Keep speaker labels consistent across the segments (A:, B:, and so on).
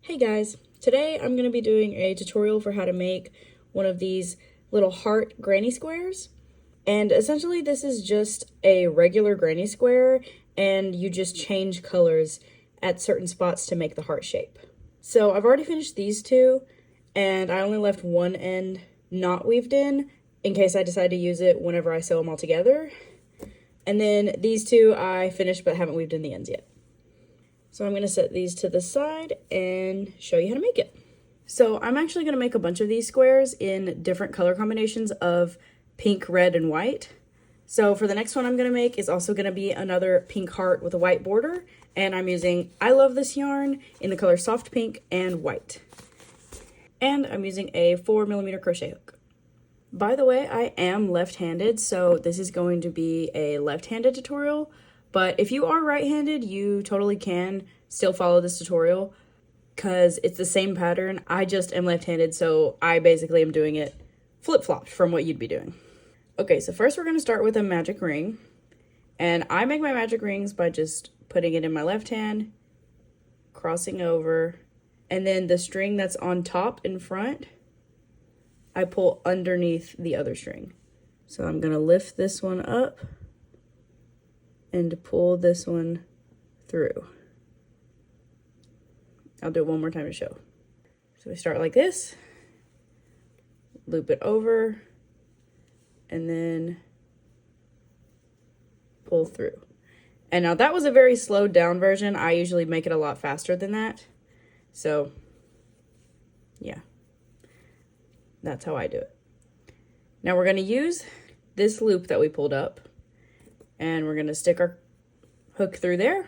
A: Hey guys, today I'm going to be doing a tutorial for how to make one of these little heart granny squares. And essentially this is just a regular granny square and you just change colors at certain spots to make the heart shape. So I've already finished these two and I only left one end not weaved in case I decide to use it whenever I sew them all together. And then these two I finished but haven't weaved in the ends yet. So I'm going to set these to the side and show you how to make it. So I'm actually going to make a bunch of these squares in different color combinations of pink, red, and white. So for the next one I'm going to make is also going to be another pink heart with a white border. And I'm using I Love This yarn in the color soft pink and white. And I'm using a 4mm crochet hook. By the way, I am left-handed, so this is going to be a left-handed tutorial. But if you are right-handed, you totally can still follow this tutorial because it's the same pattern. I just am left-handed, so I basically am doing it flip-flopped from what you'd be doing. Okay, so first we're going to start with a magic ring. And I make my magic rings by just putting it in my left hand, crossing over, and then the string that's on top in front, I pull underneath the other string. So I'm going to lift this one up and pull this one through. I'll do it one more time to show. So we start like this, loop it over, and then pull through. And now that was a very slowed down version. I usually make it a lot faster than that. So yeah, that's how I do it. Now we're gonna use this loop that we pulled up, and we're gonna stick our hook through there,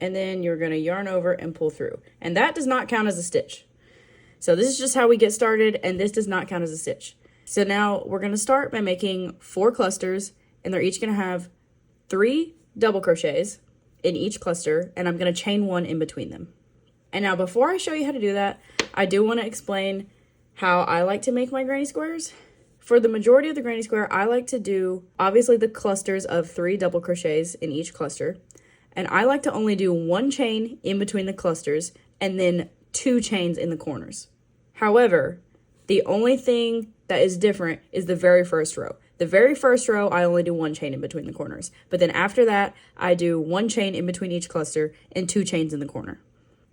A: and then you're gonna yarn over and pull through. And that does not count as a stitch. So this is just how we get started, and this does not count as a stitch. So now we're gonna start by making 4 clusters, and they're each gonna have 3 double crochets in each cluster, and I'm gonna chain 1 in between them. And now before I show you how to do that, I do wanna explain how I like to make my granny squares. For the majority of the granny square, I like to do, obviously, the clusters of 3 double crochets in each cluster. And I like to only do 1 chain in between the clusters and then 2 chains in the corners. However, the only thing that is different is the very first row. The very first row, I only do 1 chain in between the corners. But then after that, I do 1 chain in between each cluster and 2 chains in the corner.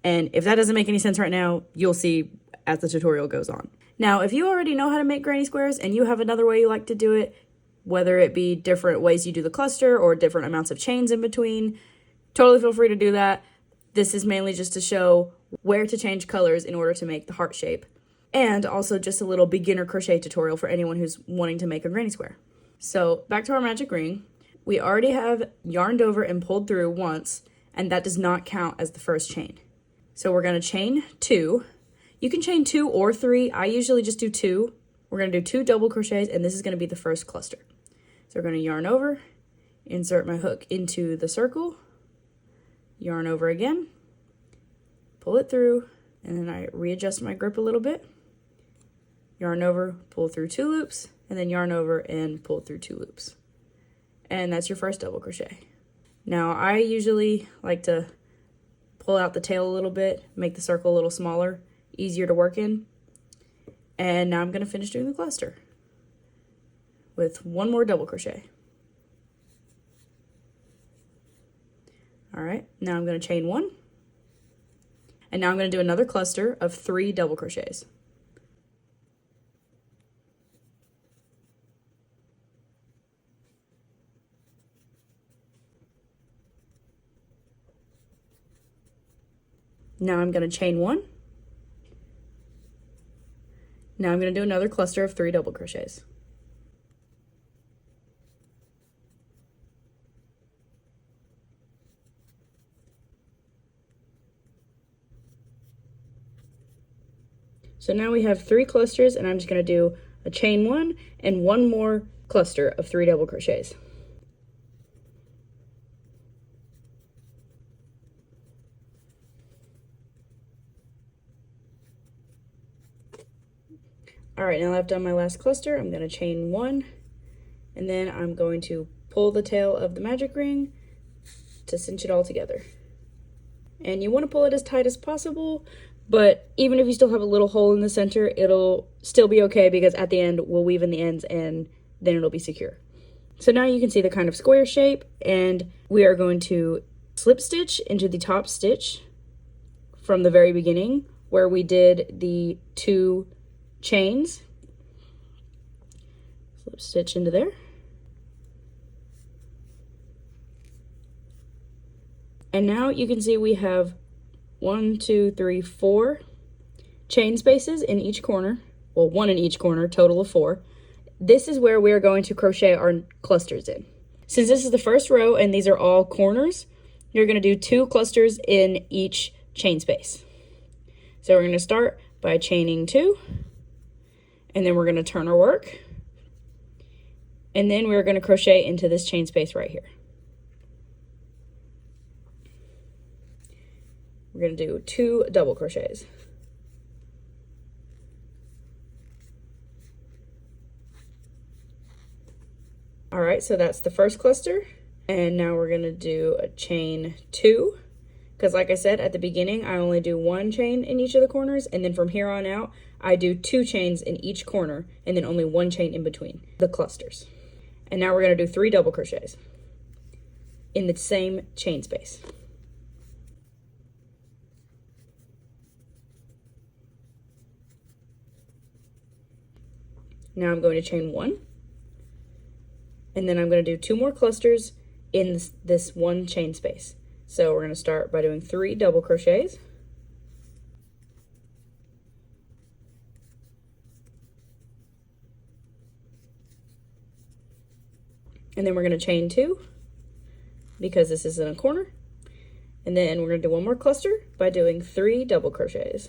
A: And if that doesn't make any sense right now, you'll see as the tutorial goes on. Now, if you already know how to make granny squares and you have another way you like to do it, whether it be different ways you do the cluster or different amounts of chains in between, totally feel free to do that. This is mainly just to show where to change colors in order to make the heart shape. And also just a little beginner crochet tutorial for anyone who's wanting to make a granny square. So back to our magic ring. We already have yarned over and pulled through once, and that does not count as the first chain. So we're going to chain 2. You can chain 2 or 3. I usually just do 2. We're going to do 2 double crochets, and this is going to be the first cluster. So we're going to yarn over, insert my hook into the circle, yarn over again, pull it through, and then I readjust my grip a little bit, yarn over, pull through 2 loops, and then yarn over and pull through 2 loops. And that's your first double crochet. Now I usually like to pull out the tail a little bit, make the circle a little smaller, easier to work in. And now I'm going to finish doing the cluster with 1 more double crochet. All right, now I'm going to chain 1. And now I'm going to do another cluster of 3 double crochets. Now I'm going to chain 1. Now I'm going to do another cluster of 3 double crochets. So now we have 3 clusters, and I'm just going to do a chain 1 and 1 more cluster of 3 double crochets. All right, now I've done my last cluster, I'm going to chain 1, and then I'm going to pull the tail of the magic ring to cinch it all together. And you want to pull it as tight as possible, But even if you still have a little hole in the center, it'll still be okay because at the end, we'll weave in the ends and then it'll be secure. So now you can see the kind of square shape, and we are going to slip stitch into the top stitch from the very beginning where we did the 2 chains. Slip stitch into there. And now you can see we have 1, 2, 3, 4 chain spaces in each corner. Well, 1 in each corner, total of 4. This is where we're going to crochet our clusters in. Since this is the first row and these are all corners, you're going to do 2 clusters in each chain space. So we're going to start by chaining 2, and then we're going to turn our work, and then we're going to crochet into this chain space right here. We're going to do 2 double crochets. All right, so that's the first cluster, and now we're going to do a chain 2, because like I said at the beginning, I only do 1 chain in each of the corners, and then from here on out, I do 2 chains in each corner, and then only 1 chain in between the clusters. And now we're going to do 3 double crochets in the same chain space. Now I'm going to chain 1, and then I'm going to do 2 more clusters in this 1 chain space. So we're going to start by doing 3 double crochets. And then we're going to chain 2 because this is in a corner. And then we're going to do 1 more cluster by doing 3 double crochets.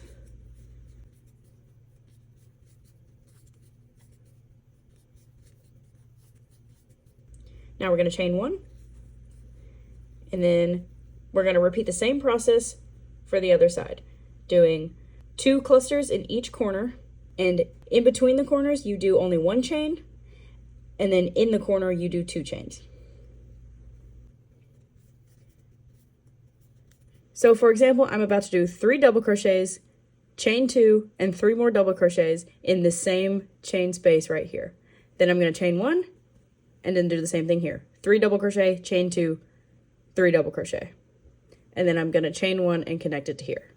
A: Now we're going to chain 1, and then we're going to repeat the same process for the other side, doing 2 clusters in each corner, and in between the corners you do only 1 chain, and then in the corner you do 2 chains. So for example, I'm about to do 3 double crochets, chain 2, and 3 more double crochets in the same chain space right here. Then I'm going to chain 1, and then do the same thing here. 3 double crochet, chain 2, 3 double crochet. And then I'm going to chain 1 and connect it to here.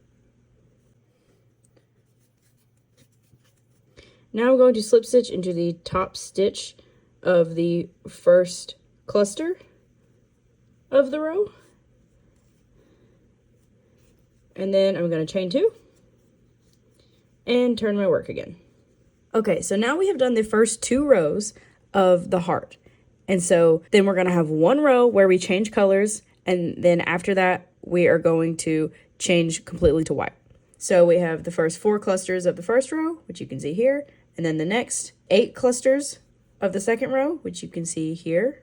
A: Now I'm going to slip stitch into the top stitch of the first cluster of the row. And then I'm going to chain 2 and turn my work again. Okay, so now we have done the first 2 rows of the heart. And so then we're going to have 1 row where we change colors, and then after that we are going to change completely to white. So we have the first 4 clusters of the first row, which you can see here, and then the next 8 clusters of the second row, which you can see here.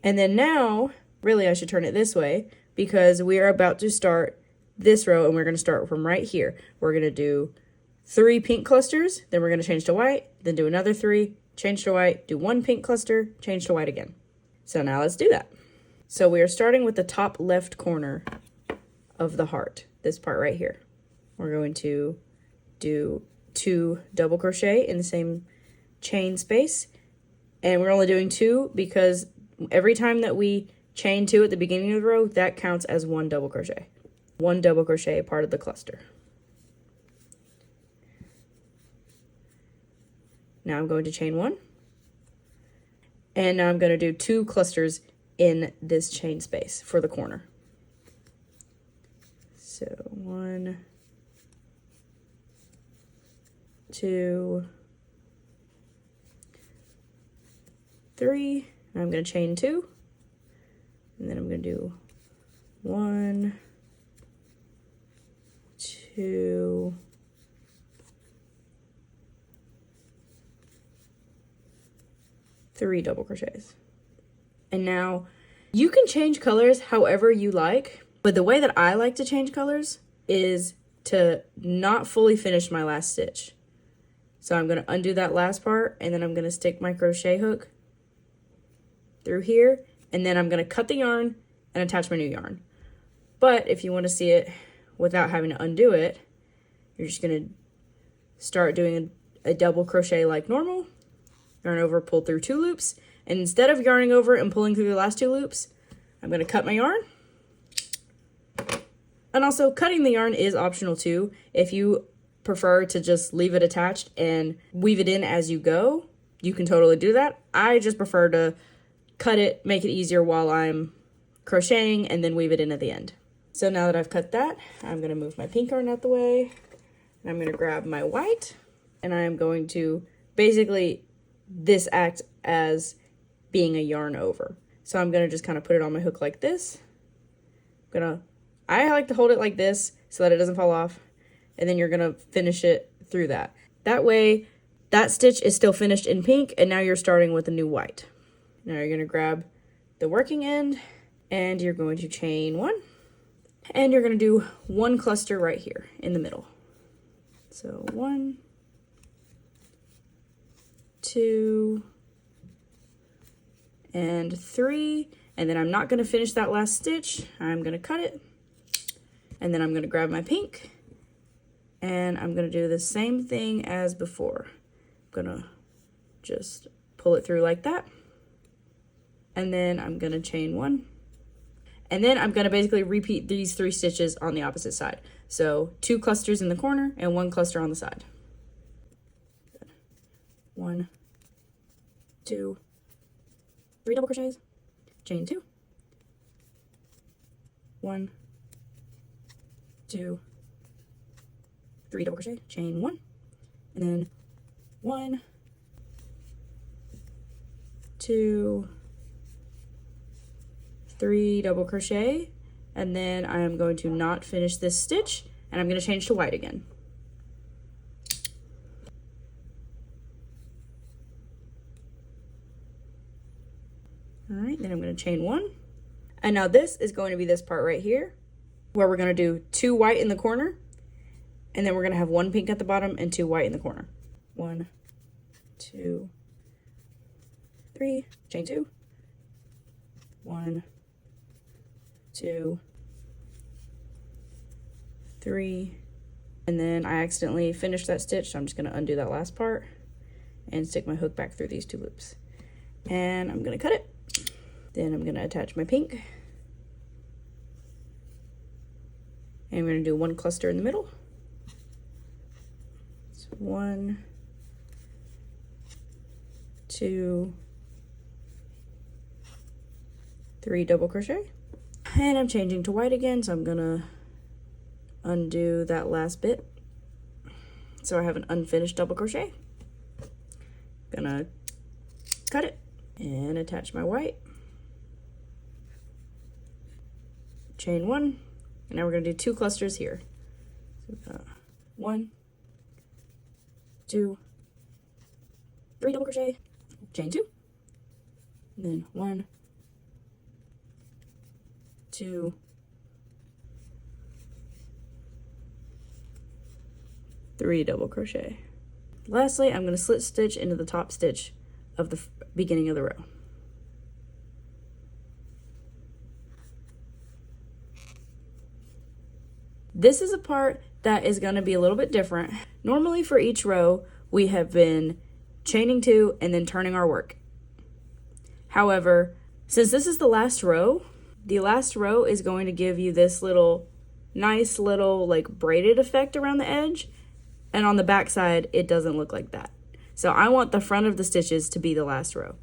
A: And then now, really I should turn it this way, because we are about to start this row, and we're going to start from right here. We're going to do 3 pink clusters, then we're going to change to white, then do another 3, change to white, do 1 pink cluster, change to white again. So now let's do that. So we are starting with the top left corner of the heart, this part right here. We're going to do 2 double crochet in the same chain space, and we're only doing 2 because every time that we chain 2 at the beginning of the row, that counts as 1 double crochet. 1 double crochet part of the cluster. Now I'm going to chain 1, and now I'm going to do 2 clusters in this chain space for the corner. So 1, 2, 3, and I'm going to chain 2, and then I'm going to do 1, 2, 3 double crochets. And now you can change colors however you like, but the way that I like to change colors is to not fully finish my last stitch. So I'm going to undo that last part, and then I'm going to stick my crochet hook through here, and then I'm going to cut the yarn and attach my new yarn. But if you want to see it without having to undo it, you're just going to start doing a double crochet like normal, yarn over, pull through 2 loops, and instead of yarning over and pulling through the last 2 loops, I'm going to cut my yarn. And also, cutting the yarn is optional too. If you prefer to just leave it attached and weave it in as you go, you can totally do that. I just prefer to cut it, make it easier while I'm crocheting, and then weave it in at the end. So now that I've cut that, I'm going to move my pink yarn out the way, and I'm going to grab my white, and I am going to basically, this acts as being a yarn over. So I'm going to just kind of put it on my hook like this. I like to hold it like this so that it doesn't fall off, and then you're going to finish it through that. That way, that stitch is still finished in pink, and now you're starting with a new white. Now you're going to grab the working end, and you're going to chain 1, and you're going to do 1 cluster right here in the middle. So 1, 2, and 3, and then I'm not going to finish that last stitch. I'm going to cut it, and then I'm going to grab my pink, and I'm going to do the same thing as before. I'm going to just pull it through like that, and then I'm going to chain 1, and then I'm going to basically repeat these 3 stitches on the opposite side. So 2 clusters in the corner and 1 cluster on the side. 1, 2, 3 double crochets, chain 2, 1, 2, 3 double crochet, chain 1, and then 1, 2, 3 double crochet, and then I am going to not finish this stitch, and I'm going to change to white again. All right, then I'm going to chain 1, and now this is going to be this part right here, where we're going to do 2 white in the corner, and then we're going to have 1 pink at the bottom and 2 white in the corner. 1, 2, 3, chain 2, 1, 2, 3, and then I accidentally finished that stitch, so I'm just going to undo that last part and stick my hook back through these 2 loops. And I'm going to cut it. Then I'm going to attach my pink. And I'm going to do 1 cluster in the middle. So 1, 2, 3 double crochet. And I'm changing to white again, so I'm going to undo that last bit. So I have an unfinished double crochet. Gonna cut it and attach my white. Chain 1, and now we're going to do 2 clusters here. So 1, 2, 3 double crochet, chain 2, and then 1, 2, 3 double crochet. Lastly, I'm going to slip stitch into the top stitch of the beginning of the row. This is a part that is going to be a little bit different. Normally for each row, we have been chaining 2 and then turning our work. However, since this is the last row is going to give you this nice little like braided effect around the edge, and on the back side, it doesn't look like that. So I want the front of the stitches to be the last row.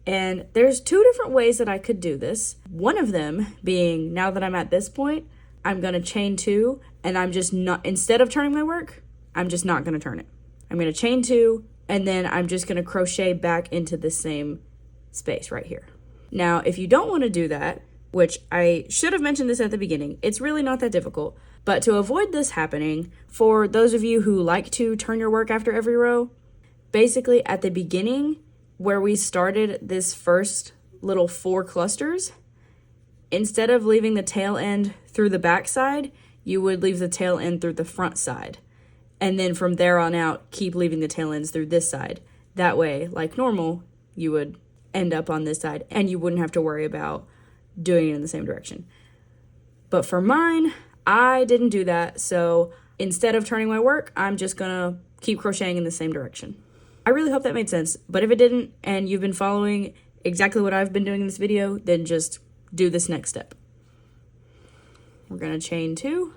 A: And there's 2 different ways that I could do this. One of them being, now that I'm at this point, I'm going to chain 2, and I'm just not, instead of turning my work, I'm just not going to turn it. I'm going to chain 2, and then I'm just going to crochet back into the same space right here. Now, if you don't want to do that, which I should have mentioned this at the beginning, it's really not that difficult, but to avoid this happening, for those of you who like to turn your work after every row, basically at the beginning, where we started this first little 4 clusters, instead of leaving the tail end through the back side, you would leave the tail end through the front side. And then from there on out, keep leaving the tail ends through this side. That way, like normal, you would end up on this side and you wouldn't have to worry about doing it in the same direction. But for mine, I didn't do that, so instead of turning my work, I'm just gonna keep crocheting in the same direction. I really hope that made sense, but if it didn't and you've been following exactly what I've been doing in this video, then just do this next step. We're gonna chain 2.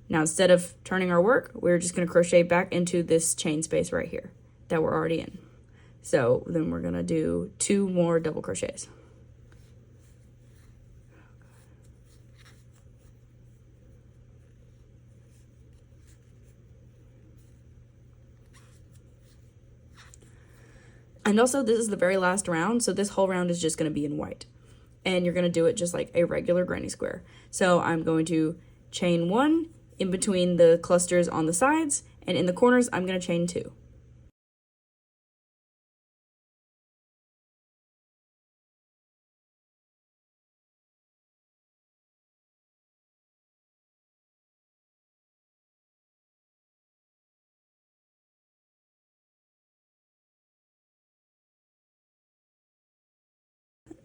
A: Now instead of turning our work, we're just gonna crochet back into this chain space right here that we're already in. So then we're gonna do 2 more double crochets. And also, this is the very last round, so this whole round is just going to be in white. And you're going to do it just like a regular granny square. So I'm going to chain 1 in between the clusters on the sides, and in the corners, I'm going to chain 2.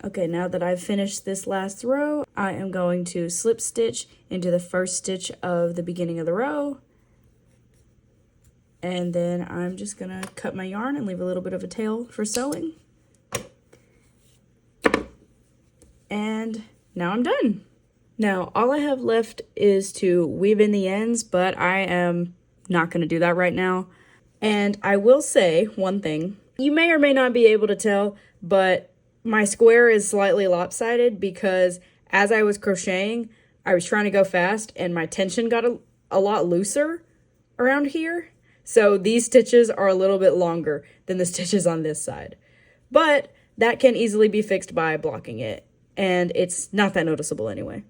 A: Okay, now that I've finished this last row, I am going to slip stitch into the first stitch of the beginning of the row. And then I'm just gonna cut my yarn and leave a little bit of a tail for sewing. And now I'm done. Now, all I have left is to weave in the ends, but I am not gonna do that right now. And I will say one thing. You may or may not be able to tell, but my square is slightly lopsided because as I was crocheting, I was trying to go fast and my tension got a lot looser around here. So these stitches are a little bit longer than the stitches on this side. But that can easily be fixed by blocking it, and it's not that noticeable anyway.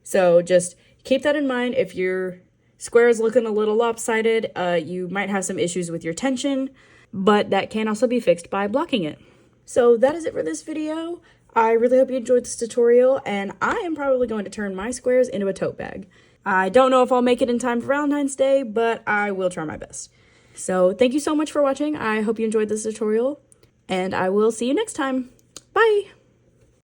A: So just keep that in mind. If your square is looking a little lopsided, you might have some issues with your tension, but that can also be fixed by blocking it. So that is it for this video. I really hope you enjoyed this tutorial, and I am probably going to turn my squares into a tote bag. I don't know if I'll make it in time for Valentine's Day, but I will try my best. So thank you so much for watching. I hope you enjoyed this tutorial, and I will see you next time. Bye!